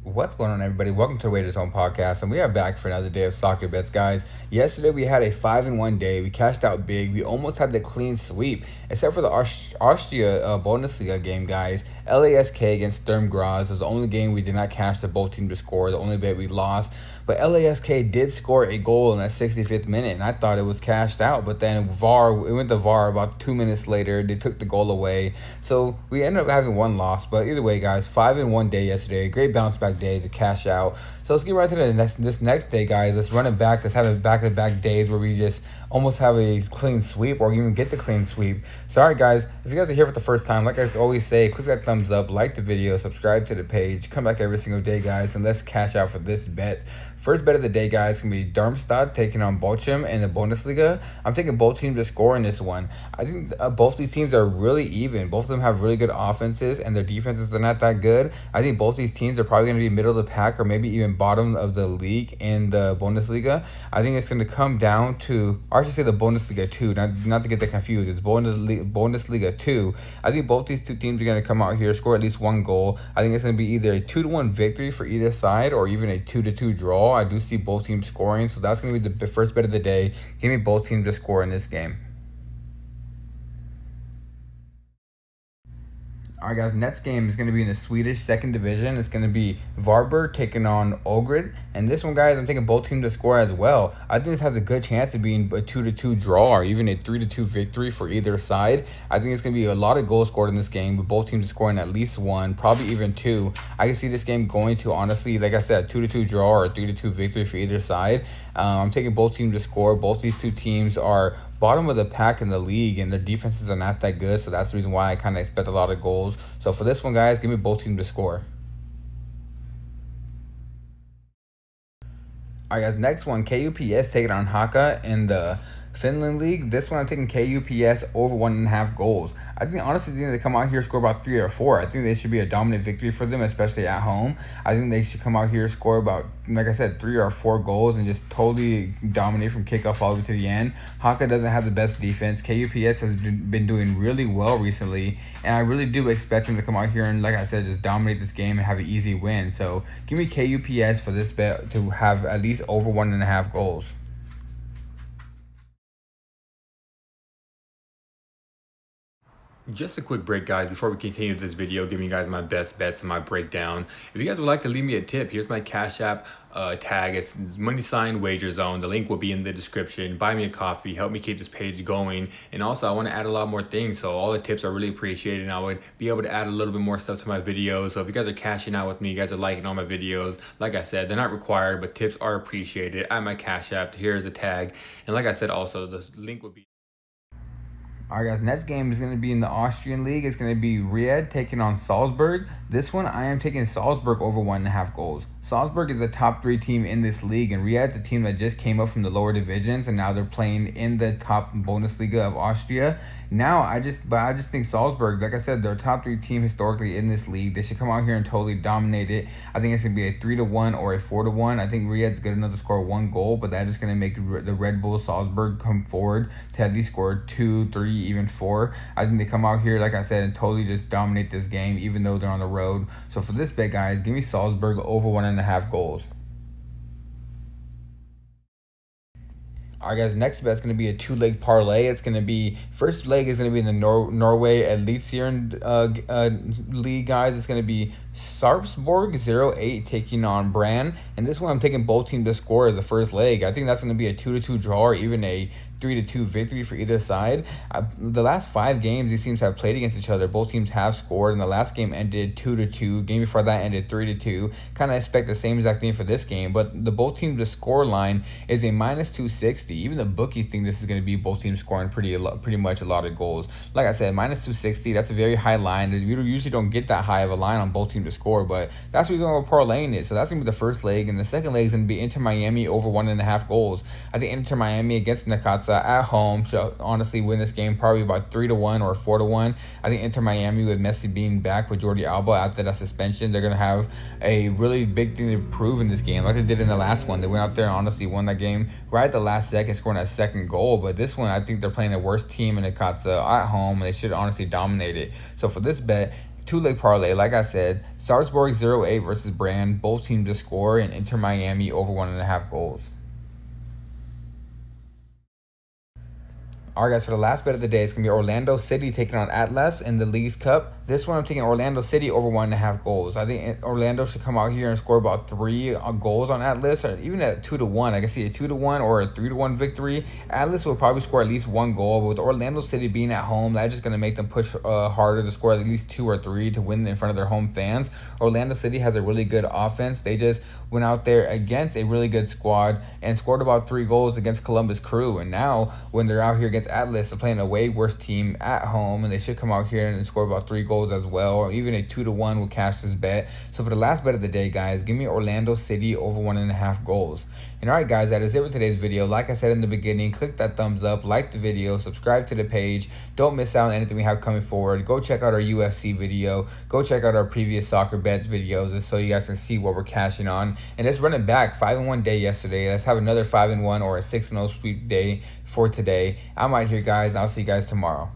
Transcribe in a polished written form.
What's going on, everybody? Welcome to Wager's Home Podcast, and we are back for another day of soccer bets, guys. Yesterday we had a 5-1 day. We cashed out big. We almost had the clean sweep, except for the Austria Bundesliga game, guys. LASK against Sturm Graz was the only game we did not cash the both teams to score. The only bet we lost. But LASK did score a goal in that 65th minute, and I thought it was cashed out. But then it went to VAR about 2 minutes later. They took the goal away. So we ended up having one loss. But either way, guys, 5-1 day yesterday. Great bounce back day to cash out. So let's get right to this next day, guys. Let's run it back. Let's have it back-to-back days where we just almost have a clean sweep or even get the clean sweep. So, all right, guys, if you guys are here for the first time, like I always say, click that thumbs up, like the video, subscribe to the page, come back every single day, guys, and let's cash out for this bet. First bet of the day, guys, can be Darmstadt taking on Bochum in the Bundesliga. I'm taking both teams to score in this one. I think both these teams are really even. Both of them have really good offenses, and their defenses are not that good. I think both these teams are probably going to be middle of the pack or maybe even bottom of the league in the Bundesliga. I think it's going to come down to, or I should say the Bundesliga 2, not to get that confused. It's Bundesliga 2. I think both these two teams are going to come out here, score at least one goal. I think it's going to be either a 2-1 victory for either side or even a 2-2 draw. I do see both teams scoring, so that's going to be the first bet of the day. Give me both teams to score in this game. All right, guys, next game is going to be in the Swedish second division. It's going to be Varberg taking on Orgyte. And this one, guys, I'm taking both teams to score as well. I think this has a good chance of being a 2-2 draw or even a 3-2 victory for either side. I think it's going to be a lot of goals scored in this game with both teams scoring at least one, probably even two. I can see this game going to, honestly, like I said, 2-2 draw or a 3-2 victory for either side. I'm taking both teams to score. Both these two teams are bottom of the pack in the league, and their defenses are not that good, so that's the reason why I kind of expect a lot of goals. So for this one, guys, give me both teams to score. All right, guys, next one, KUPS taking on Haka in the Finland League. This one I'm taking KUPS over 1.5 goals. I think honestly they come out here score about 3 or 4. I think they should be a dominant victory for them, especially at home. I think they should come out here score about, like I said, 3 or 4 goals and just totally dominate from kickoff all the way to the end. Haka doesn't have the best defense. KUPS has been doing really well recently, and I really do expect them to come out here and, like I said, just dominate this game and have an easy win. So give me KUPS for this bet to have at least over 1.5 goals. Just a quick break, guys, before we continue this video, giving you guys my best bets and my breakdown. If you guys would like to leave me a tip, here's my Cash App tag. It's money sign wager zone. The link will be in the description. Buy me a coffee, help me keep this page going. And also I want to add a lot more things, so all the tips are really appreciated, and I would be able to add a little bit more stuff to my videos. So if you guys are cashing out with me, you guys are liking all my videos, like I said, they're not required, but tips are appreciated. At my Cash App, here's a tag, and like I said, also the link will be. All right, guys, next game is going to be in the Austrian League. It's going to be Ried taking on Salzburg. This one, I am taking Salzburg over 1.5 goals. Salzburg is a top 3 team in this league, and Ried's a team that just came up from the lower divisions, and now they're playing in the top Bundesliga of Austria. Now, I just think Salzburg, like I said, they're a top 3 team historically in this league. They should come out here and totally dominate it. I think it's going to be a 3-1 or a 4-1. I think Ried's good enough to score 1 goal, but that's just going to make the Red Bull Salzburg come forward to at least score 2, 3, even 4. I think they come out here, like I said, and totally just dominate this game, even though they're on the road. So for this bet, guys, give me Salzburg over 1.5 goals. All right, guys, next bet is going to be a 2-leg parlay. It's going to be, first leg is going to be in the Norway Eliteserien league, guys. It's going to be Sarpsborg 0-8 taking on Brann. And this one, I'm taking both teams to score as the first leg. I think that's going to be a 2-2 draw or even a 3-2 victory for either side. The last 5 games these teams have played against each other, both teams have scored, and the last game ended 2-2. Game before that ended 3-2. Kind of expect the same exact thing for this game, but the both teams to score line is a -260. Even the bookies think this is going to be both teams scoring pretty much a lot of goals. Like I said, -260. That's a very high line. We usually don't get that high of a line on both teams to score, but that's the reason why we're parlaying it. So that's going to be the first leg, and the second leg is going to be Inter Miami over 1.5 goals. I think Inter Miami against Nakatsa at home should honestly win this game, probably about 3-1 or 4-1. I think Inter Miami, with Messi being back with Jordi Alba after that suspension, they're going to have a really big thing to prove in this game, like they did in the last one. They went out there and honestly won that game right at the last second, scoring that second goal. But this one, I think they're playing a worse team in Nakatsa at home, and they should honestly dominate it. So for this bet, two-leg parlay, like I said, Sarpsborg 0-8 versus Brann. Both teams to score, and Inter Miami over 1.5 goals. Alright guys, for the last bet of the day, it's going to be Orlando City taking on Atlas in the Leagues Cup. This one I'm taking Orlando City over 1.5 goals. I think Orlando should come out here and score about 3 goals on Atlas, or even at 2-1. I can see a 2-1 or a 3-1 victory. Atlas will probably score at least 1 goal, but with Orlando City being at home, that's just going to make them push harder to score at least 2 or 3 to win in front of their home fans. Orlando City has a really good offense. They just went out there against a really good squad and scored about 3 goals against Columbus Crew. And now when they're out here against Atlas, they're playing a way worse team at home, and they should come out here and score about 3 goals as well, or even a 2-1 will cash this bet. So for the last bet of the day, guys, give me Orlando City over 1.5 goals. And alright guys, that is it for today's video. Like I said in the beginning, click that thumbs up, like the video, subscribe to the page. Don't miss out on anything we have coming forward. Go check out our UFC video. Go check out our previous soccer bets videos, just so you guys can see what we're cashing on. And let's run it back. 5-1 day yesterday. Let's have another 5-1 or a 6-0 sweep day for today. I'm out here, guys, and I'll see you guys tomorrow.